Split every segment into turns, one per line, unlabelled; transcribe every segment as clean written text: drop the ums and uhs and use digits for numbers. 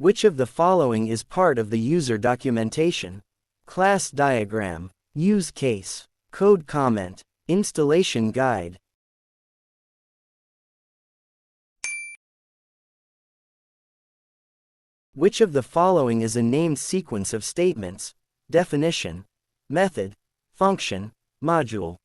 Which of the following is part of the user documentation? Class diagram, use case, code comment, installation guide. Which of the following is a named sequence of statements? Definition, method, function, module.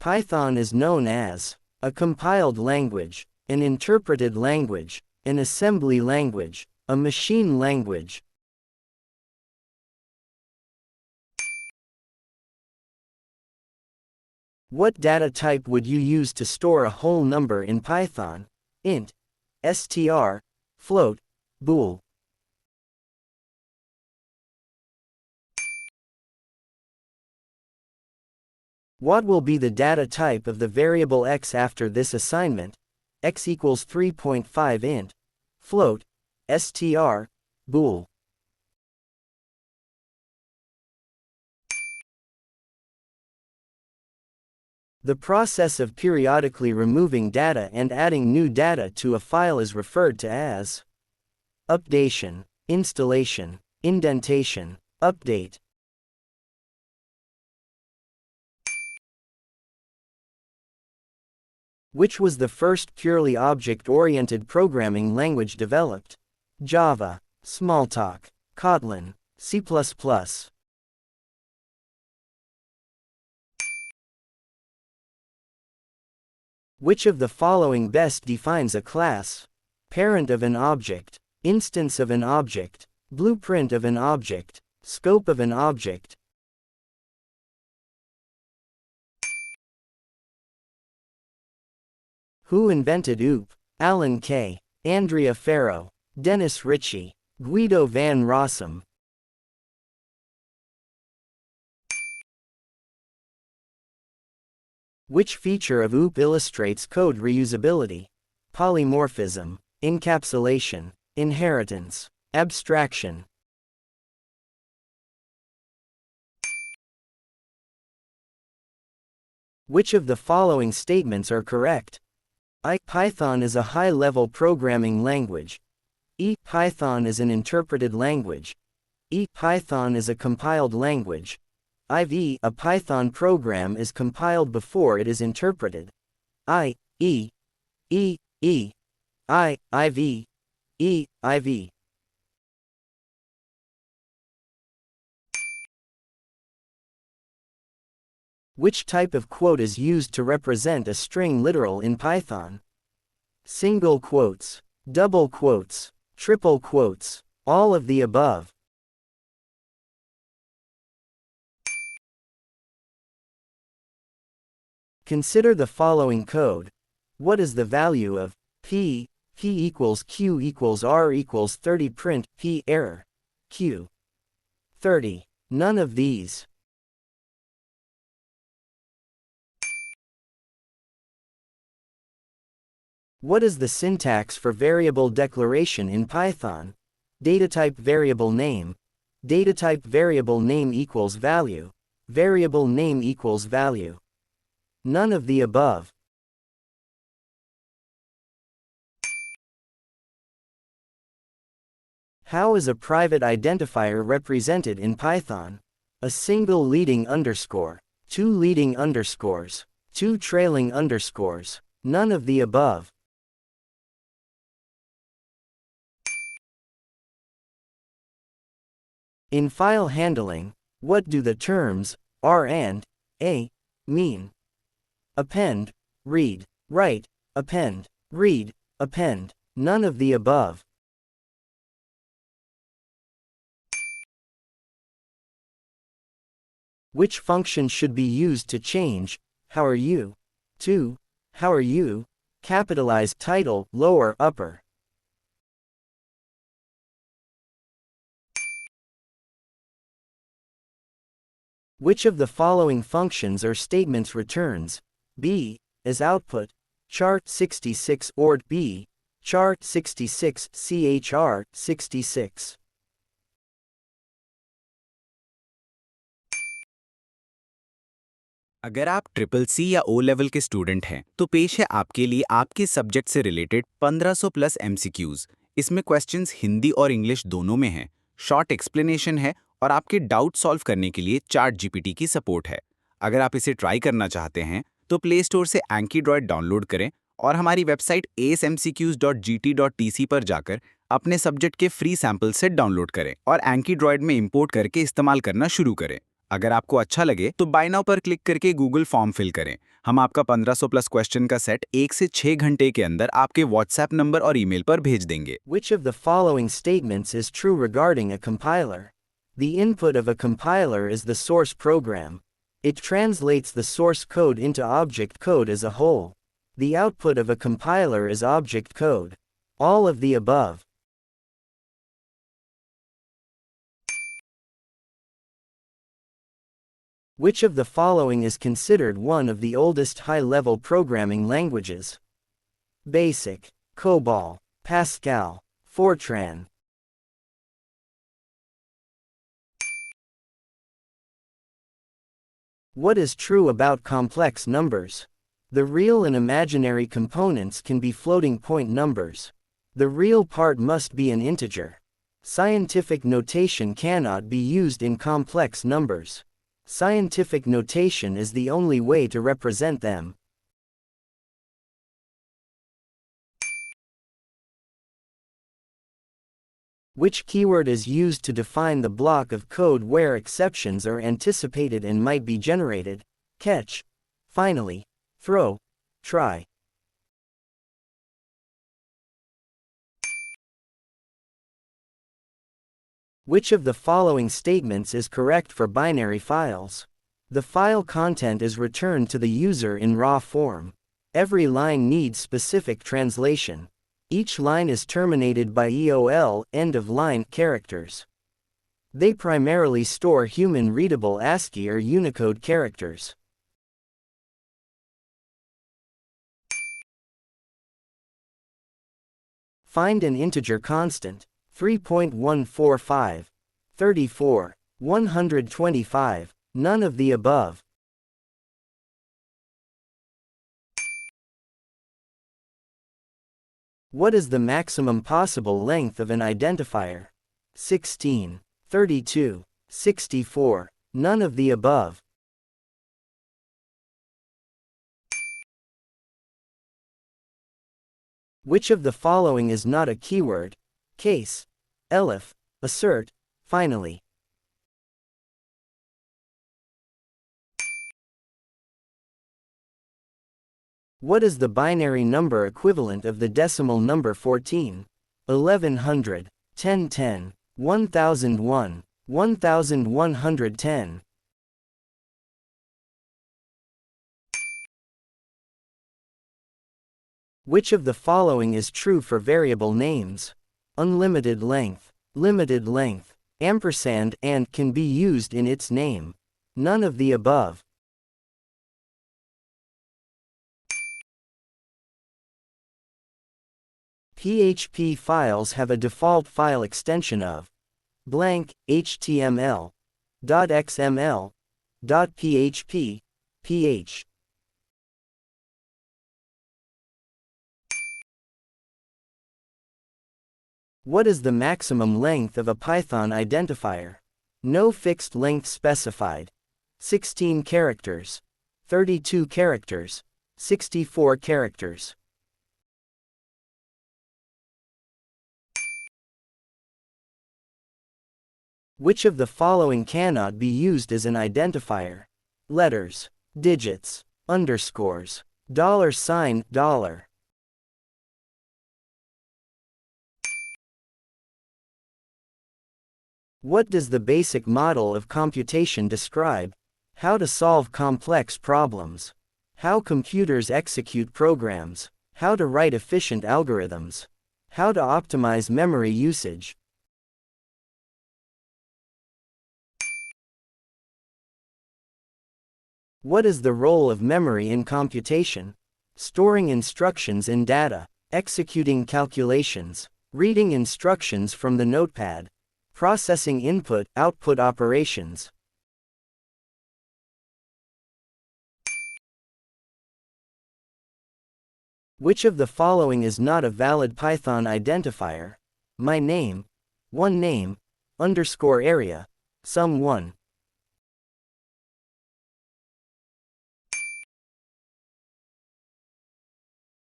Python is known as a compiled language, an interpreted language, an assembly language, a machine language. What data type would you use to store a whole number in Python? Int, str, float, bool. What will be the data type of the variable x after this assignment? X equals 3.5 int, float, str, bool. The process of periodically removing data and adding new data to a file is referred to as updation, installation, indentation, update. Which was the first purely object-oriented programming language developed? Java, Smalltalk, Kotlin, C++. Which of the following best defines a class? Parent of an object, instance of an object, blueprint of an object, scope of an object. Who invented OOP? Alan Kay, Andrea Farrow, Dennis Ritchie, Guido van Rossum. Which feature of OOP illustrates code reusability? Polymorphism, encapsulation, inheritance, abstraction. Which of the following statements are correct? I. Python is a high-level programming language. E. Python is an interpreted language. E. Python is a compiled language. IV. A Python program is compiled before it is interpreted. I. E. E. E. I. IV. E. IV. Which type of quote is used to represent a string literal in Python? Single quotes, double quotes, triple quotes, all of the above. Consider the following code. What is the value of P? P equals Q equals R equals 30 print P error Q 30. None of these. What is the syntax for variable declaration in Python? Datatype variable name. Datatype variable name equals value. Variable name equals value. None of the above. How is a private identifier represented in Python? A single leading underscore, two leading underscores, two trailing underscores. None of the above. In file handling, what do the terms R and A mean? Append, read, write, append, read, append. None of the above. Which function should be used to change how are you to how are you? Capitalize title, lower, upper. Which of the following functions or statements returns B as output? Chart 66 ord B, chart 66 chr 66.
अगर आप triple C या O level के student हैं तो पेश है आपके लिए आपके सब्जेक्ट से रिलेटेड 1500 प्लस MCQs। इसमें क्वेश्चंस हिंदी और इंग्लिश दोनों में हैं, शॉर्ट एक्सप्लेनेशन है और आपके डाउट सॉल्व करने के लिए चैट जीपीटी की सपोर्ट है। अगर आप इसे ट्राई करना चाहते हैं तो प्ले स्टोर से एंकी ड्रॉइड डाउनलोड करें और हमारी वेबसाइट asmcqs.gt.tc पर जाकर अपने सब्जेक्ट के फ्री सैंपल सेट डाउनलोड करें और एंकी ड्रॉइड में इंपोर्ट करके इस्तेमाल करना शुरू करें। अगर आपको अच्छा लगे तो बाय नाउ पर क्लिक करके गूगल फॉर्म फिल करें। हम आपका 1500 प्लस क्वेश्चन का सेट 1 से 6 घंटे के अंदर आपके व्हाट्सएप नंबर और ईमेल पर भेज देंगे।
Which of the following statements is true regarding a compiler? The input of a compiler is the source program. It translates the source code into object code as a whole. The output of a compiler is object code. All of the above. Which of the following is considered one of the oldest high-level programming languages? BASIC, COBOL, Pascal, Fortran. What is true about complex numbers? The real and imaginary components can be floating point numbers. The real part must be an integer. Scientific notation cannot be used in complex numbers. Scientific notation is the only way to represent them. Which keyword is used to define the block of code where exceptions are anticipated and might be generated? Catch, finally, throw, try. Which of the following statements is correct for binary files? The file content is returned to the user in raw form. Every line needs specific translation. Each line is terminated by EOL, end of line, characters. They primarily store human-readable ASCII or Unicode characters. Find an integer constant. 3.145, 34, 125, none of the above. What is the maximum possible length of an identifier? 16, 32, 64, none of the above. Which of the following is not a keyword? Case, elif, assert, finally. What is the binary number equivalent of the decimal number 14? 1100, 1010, 1001, 1110. Which of the following is true for variable names? Unlimited length, limited length, ampersand, and can be used in its name. None of the above. PHP files have a default file extension of blank HTML, .xml, .php, ph. What is the maximum length of a Python identifier? No fixed length specified. 16 characters, 32 characters, 64 characters. Which of the following cannot be used as an identifier? Letters, digits, underscores, $, dollar. What does the basic model of computation describe? How to solve complex problems. How computers execute programs. How to write efficient algorithms. How to optimize memory usage. What is the role of memory in computation? Storing instructions in data, executing calculations, reading instructions from the notepad, processing input-output operations. Which of the following is not a valid Python identifier? My name, one name, underscore area, sum 1.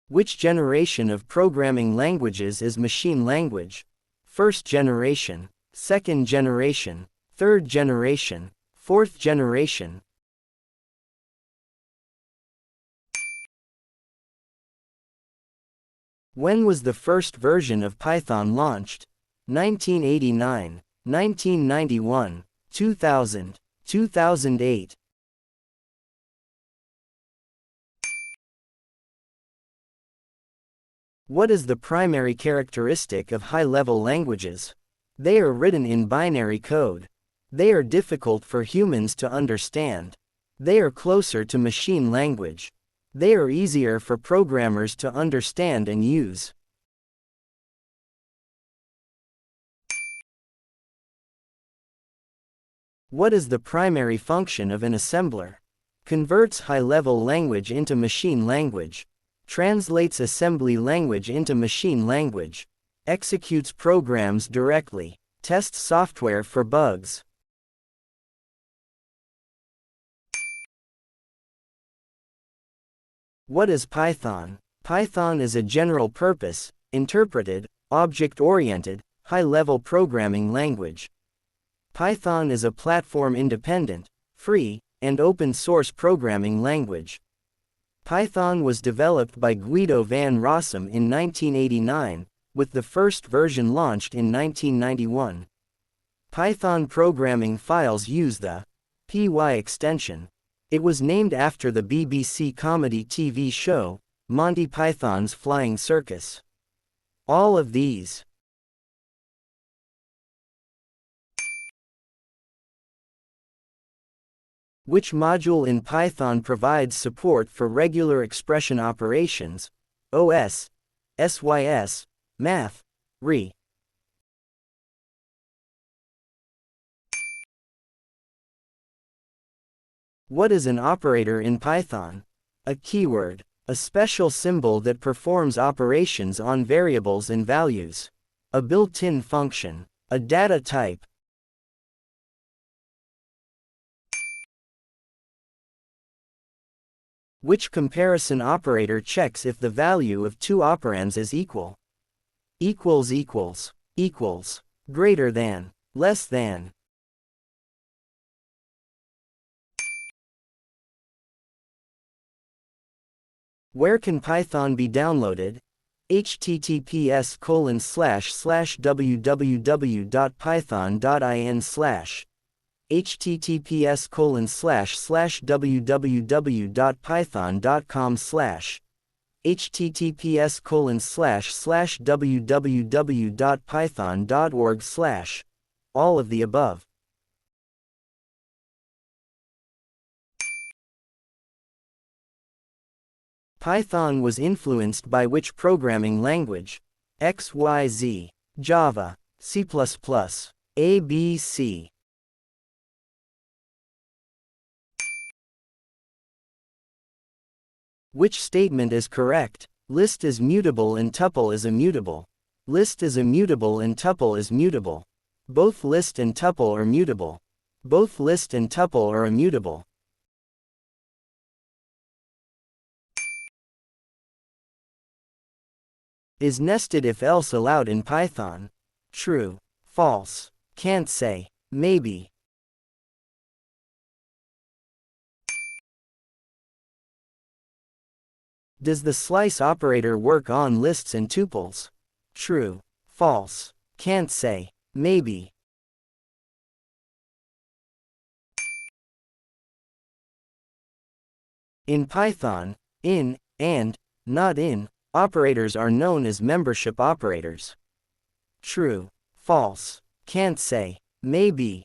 Which generation of programming languages is machine language? First generation, second generation, third generation, fourth generation. When was the first version of Python launched? 1989, 1991, 2000, 2008. What is the primary characteristic of high-level languages? They are written in binary code. They are difficult for humans to understand. They are closer to machine language. They are easier for programmers to understand and use. What is the primary function of an assembler? Converts high-level language into machine language. Translates assembly language into machine language. Executes programs directly. Tests software for bugs. What is Python? Python is a general-purpose, interpreted, object-oriented, high-level programming language. Python is a platform-independent, free, and open-source programming language. Python was developed by Guido van Rossum in 1989, with the first version launched in 1991. Python programming files use the py extension. It was named after the BBC comedy TV show, Monty Python's Flying Circus. All of these. Which module in Python provides support for regular expression operations, OS, SYS, Math, RE? What is an operator in Python? A keyword, a special symbol that performs operations on variables and values. A built-in function, a data type. Which comparison operator checks if the value of two operands is equal? Equals equals, equals, greater than, less than. Where can Python be downloaded? https://www.python.in/ https://www.python.com/ https://www.python.org/ all of the above. Python was influenced by which programming language? XYZ, Java, C++, ABC. Which statement is correct? List is mutable and tuple is immutable. List is immutable and tuple is mutable. Both list and tuple are mutable. Both list and tuple are immutable. Is nested if-else allowed in Python? True, false, can't say, maybe. Does the slice operator work on lists and tuples? True, false, can't say, maybe. In Python, in, and, not in, operators are known as membership operators. True, false, can't say, maybe.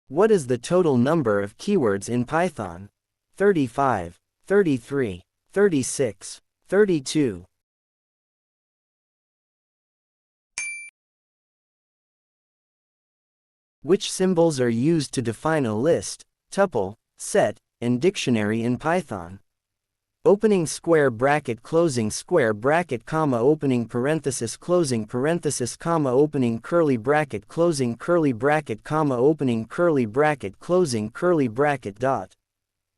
What is the total number of keywords in Python? 35, 33, 36, 32. Which symbols are used to define a list, tuple, set, and dictionary in Python. Opening square bracket, closing square bracket, comma, opening parenthesis, closing parenthesis, comma, opening curly bracket, closing curly bracket, comma, opening curly bracket, closing curly bracket, dot.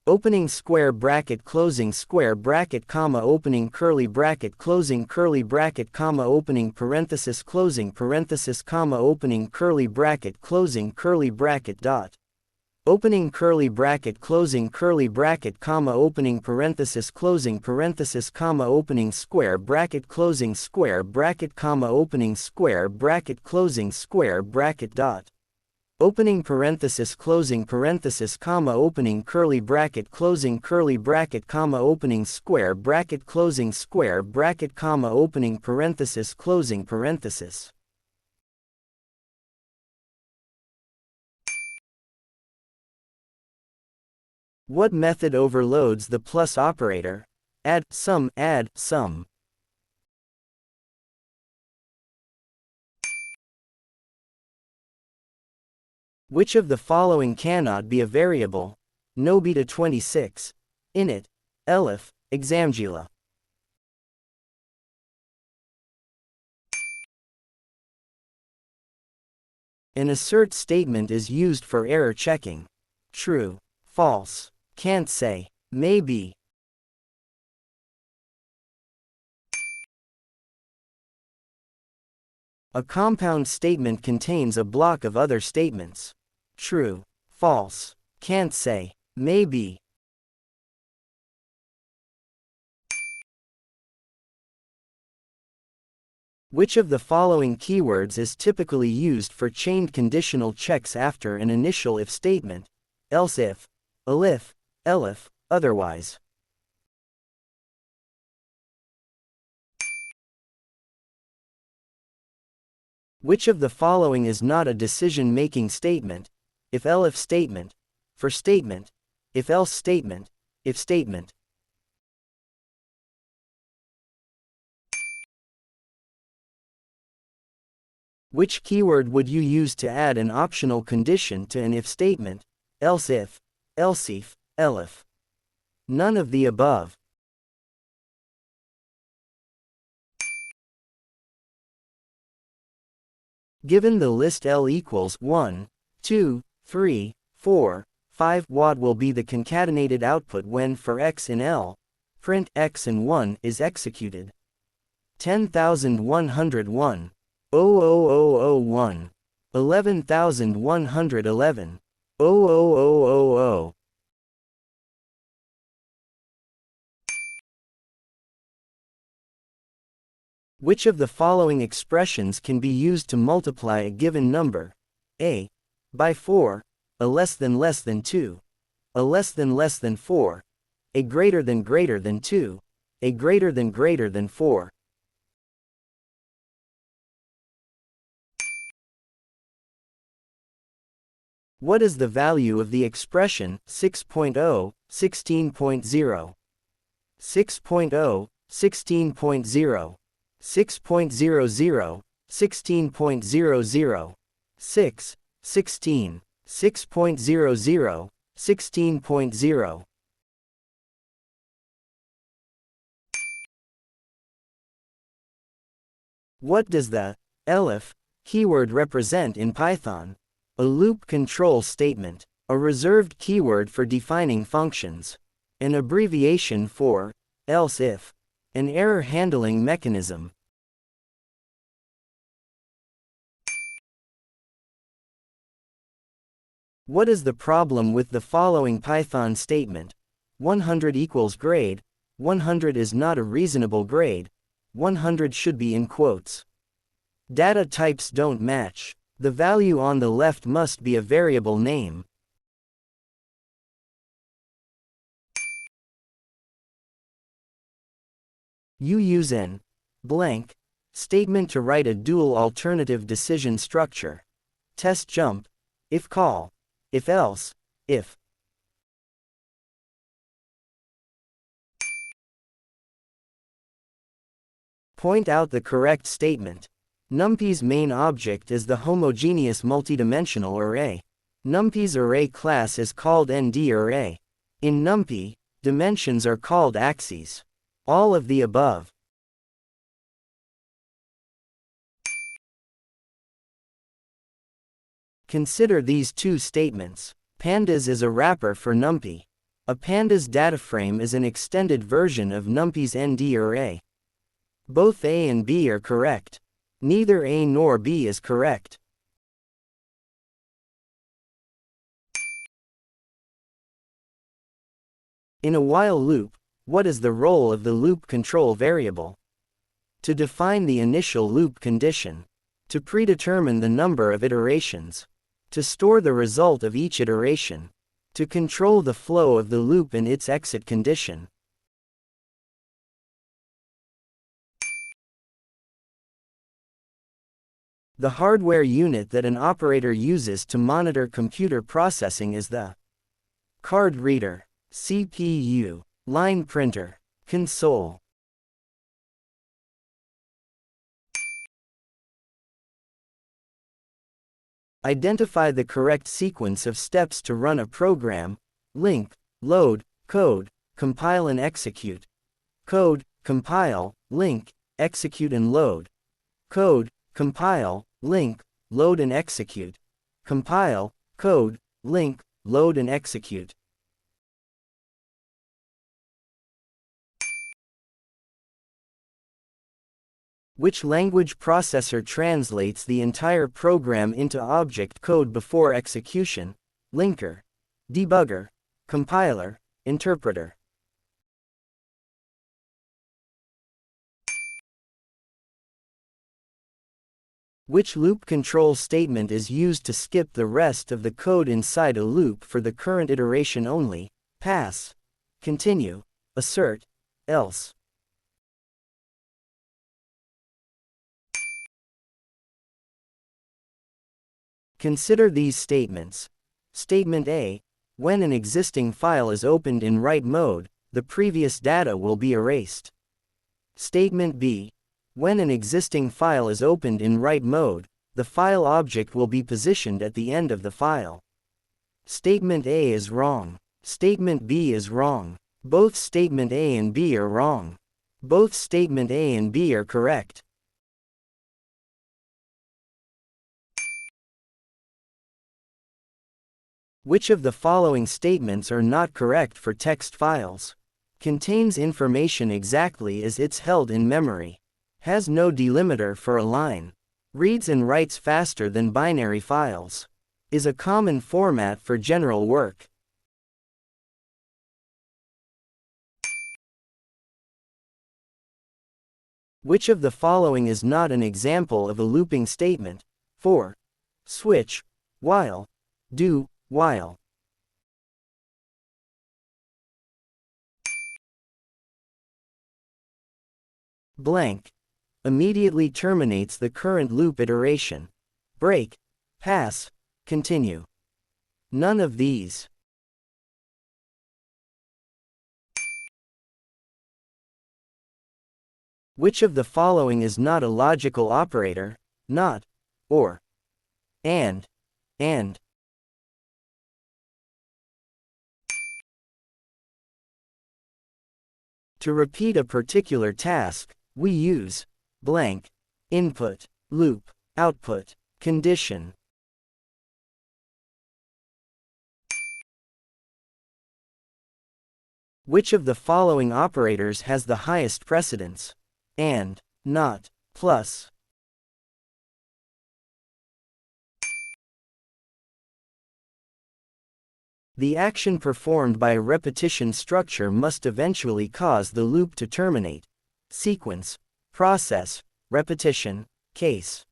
Opening square bracket, closing square bracket, comma, opening curly bracket, closing curly bracket, comma, opening parenthesis, closing parenthesis, comma, opening curly bracket, closing curly bracket, dot. Opening curly bracket, closing curly bracket, comma, opening parenthesis, closing parenthesis, comma, opening square bracket, closing square bracket, comma, opening square bracket, closing square bracket, dot. Opening parenthesis, closing parenthesis, comma, opening curly bracket, closing curly bracket, comma, opening square bracket, closing square bracket, comma, opening parenthesis, closing parenthesis. What method overloads the plus operator? Add sum, add sum. Which of the following cannot be a variable? No beta 26. Init. Elif, examgila. An assert statement is used for error checking. True, false, can't say, maybe. A compound statement contains a block of other statements. True, false, can't say, maybe. Which of the following keywords is typically used for chained conditional checks after an initial if statement? Else if, elif, elif, otherwise. Which of the following is not a decision-making statement? If elif statement, for statement, if else statement, if statement. Which keyword would you use to add an optional condition to an if statement? Else if, elseif, elif. None of the above. Given the list L equals 1, 2, 3, 4, 5, what will be the concatenated output when for x in L, print x and 1 is executed? 10,101, 00001, 11,111, 00000. Which of the following expressions can be used to multiply a given number? A. By 4, a less than 2, a less than 4, a greater than 2, a greater than 4. What is the value of the expression 6.0, 16.0? 6.0, 16.0. 6.00, 16.00, 6, 16, 6.00, 16.0. What does the elif keyword represent in Python? A loop control statement, a reserved keyword for defining functions, an abbreviation for else if, an error handling mechanism. What is the problem with the following Python statement? 100 equals grade, 100 is not a reasonable grade, 100 should be in quotes. Data types don't match. The value on the left must be a variable name. You use an blank statement to write a dual alternative decision structure. Test jump, if call, if else, if. Point out the correct statement. NumPy's main object is the homogeneous multidimensional array. NumPy's array class is called ND-array. In NumPy, dimensions are called axes. All of the above. Consider these two statements. Pandas is a wrapper for NumPy. A pandas dataframe is an extended version of NumPy's ND-array. Both A and B are correct. Neither A nor B is correct. In a while loop, what is the role of the loop control variable? To define the initial loop condition. To predetermine the number of iterations. To store the result of each iteration. To control the flow of the loop and its exit condition. The hardware unit that an operator uses to monitor computer processing is the card reader, CPU, line printer, console. Identify the correct sequence of steps to run a program: link, load, code, compile and execute. Code, compile, link, execute and load. Code, compile, link, load and execute. Compile, code, link, load and execute. Which language processor translates the entire program into object code before execution? Linker, debugger, compiler, interpreter. Which loop control statement is used to skip the rest of the code inside a loop for the current iteration only? Pass, continue, assert, else. Consider these statements. Statement A: when an existing file is opened in write mode, the previous data will be erased. Statement B: when an existing file is opened in write mode, the file object will be positioned at the end of the file. Statement A is wrong. Statement B is wrong. Both statement A and B are wrong. Both statement A and B are correct. Which of the following statements are not correct for text files? Contains information exactly as it's held in memory. Has no delimiter for a line. Reads and writes faster than binary files. Is a common format for general work. Which of the following is not an example of a looping statement? For switch, while, do, while. Blank immediately terminates the current loop iteration. Break, pass, continue. None of these. Which of the following is not a logical operator? Not, or, and. To repeat a particular task, we use blank, input, loop, output, condition. Which of the following operators has the highest precedence? And, not, plus. The action performed by a repetition structure must eventually cause the loop to terminate. Sequence, process, repetition, case.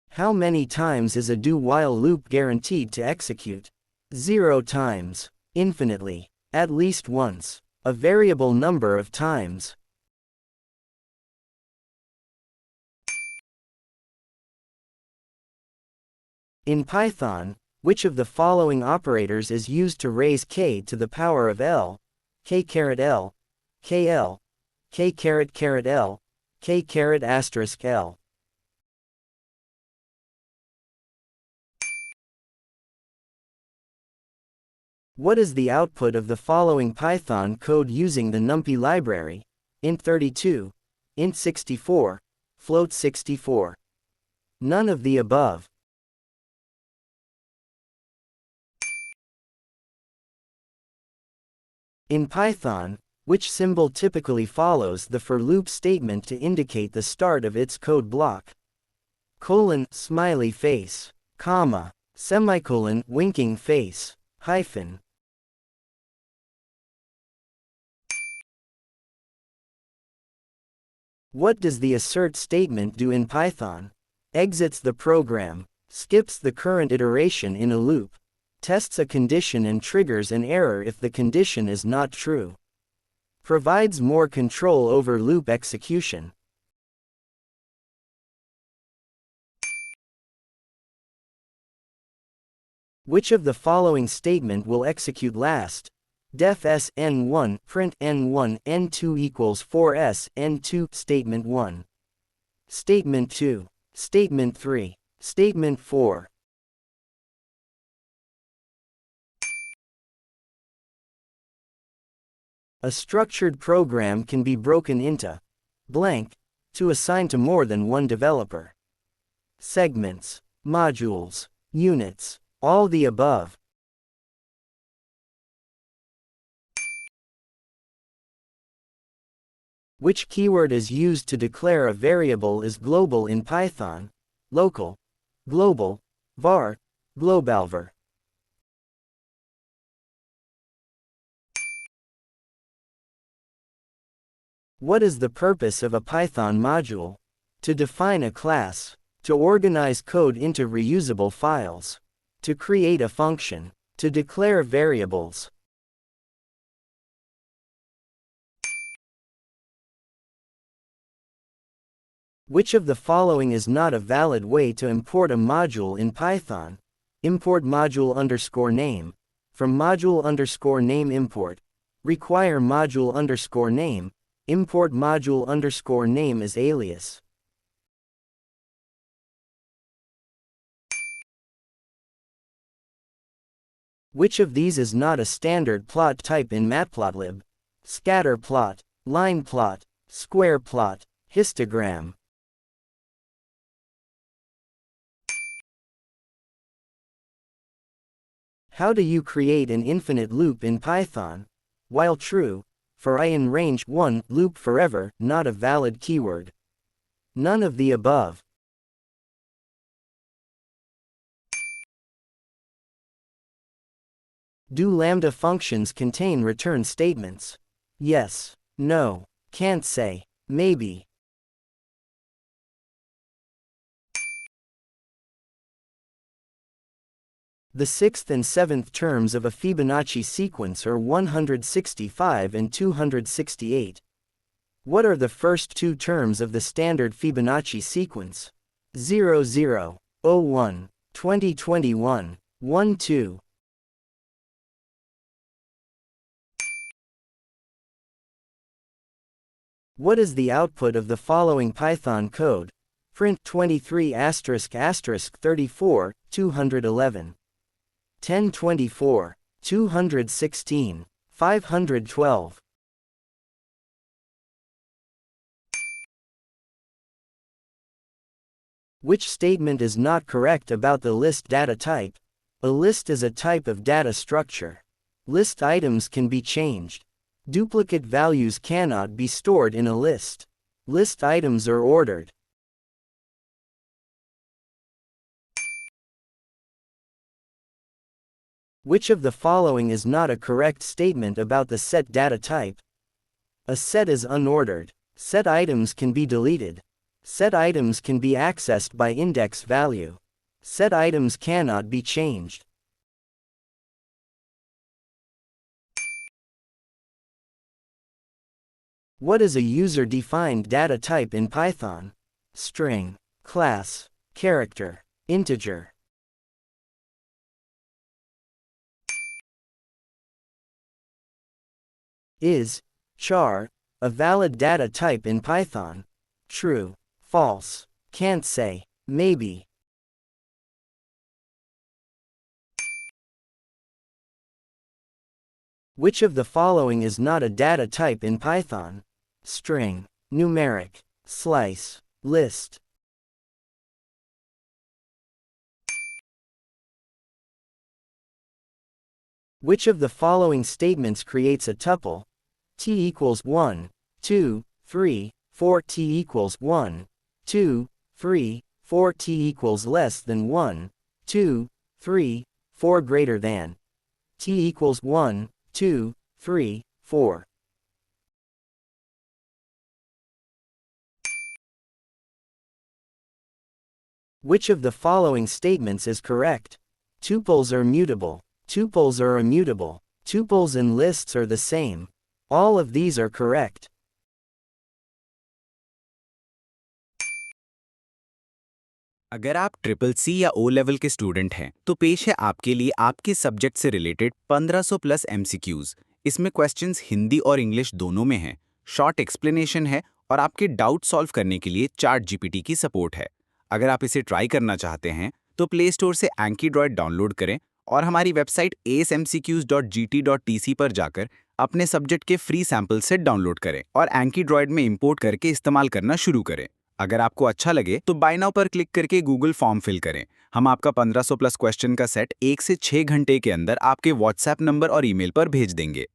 How many times is a do-while loop guaranteed to execute? 0 times. Infinitely. At least once. A variable number of times. In Python, which of the following operators is used to raise k to the power of l, k caret l, kl, k caret caret l, K caret asterisk L. What is the output of the following Python code using the NumPy library? int32, int64, float64. None of the above. In Python, which symbol typically follows the for loop statement to indicate the start of its code block? Colon, smiley face, comma, semicolon, winking face, hyphen. What does the assert statement do in Python? Exits the program, skips the current iteration in a loop, tests a condition and triggers an error if the condition is not true. Provides more control over loop execution. Which of the following statement will execute last? Def s n1, print n1, n2 equals 4s, n2, statement 1. Statement 2. Statement 3. Statement 4. A structured program can be broken into blank to assign to more than one developer. Segments, modules, units, all the above. Which keyword is used to declare a variable is global in Python? Local, global, var, globalvar. What is the purpose of a Python module? To define a class, to organize code into reusable files, to create a function, to declare variables. Which of the following is not a valid way to import a module in Python? Import module underscore name. From module underscore name import. Require module underscore name. Import module underscore name as alias. Which of these is not a standard plot type in Matplotlib? Scatter plot, line plot, square plot, histogram. How do you create an infinite loop in Python? While true, for I in range 1, loop forever, not a valid keyword. None of the above. Do lambda functions contain return statements? Yes, no, can't say, maybe. The sixth and seventh terms of a Fibonacci sequence are 165 and 268. What are the first two terms of the standard Fibonacci sequence? 0, 0, 0, 1, 2021, 1, 2. What is the output of the following Python code? Print 23 34, 211. 1024, 216, 512. Which statement is not correct about the list data type? A list is a type of data structure. List items can be changed. Duplicate values cannot be stored in a list. List items are ordered. Which of the following is not a correct statement about the set data type? A set is unordered. Set items can be deleted. Set items can be accessed by index value. Set items cannot be changed. What is a user-defined data type in Python? String, class, character, integer. Is char a valid data type in Python? true, false, can't say, maybe. Which of the following is not a data type in Python? String, numeric, slice, list. Which of the following statements creates a tuple? T equals 1, 2, 3, 4. T equals 1, 2, 3, 4. T equals less than 1, 2, 3, 4 greater than. T equals 1, 2, 3, 4. Which of the following statements is correct? Tuples are mutable. Tuples are immutable. Tuples and lists are the same. All of these are correct.
अगर आप triple C या O level के student हैं तो पेश है आपके लिए आपके सब्जेक्ट से रिलेटेड 1500 प्लस MCQs। इसमें क्वेश्चंस हिंदी और इंग्लिश दोनों में हैं, शॉर्ट एक्सप्लेनेशन है और आपके डाउट सॉल्व करने के लिए ChatGPT की सपोर्ट है। अगर आप इसे ट्राई करना चाहते हैं तो प्ले स्टोर से Anki डाउनलोड करें और हमारी वेबसाइट acemcqs.gt.tc पर जाकर अपने सब्जेक्ट के फ्री सैंपल सेट डाउनलोड करें और Anki में इंपोर्ट करके इस्तेमाल करना शुरू करें। अगर आपको अच्छा लगे तो बाय नाउ पर क्लिक करके गूगल फॉर्म फिल करें। हम आपका 1500 प्लस क्वेश्चन का सेट 1 से 6 घंटे के अंदर आपके व्हाट्सएप नंबर और ईमेल पर भेज देंगे।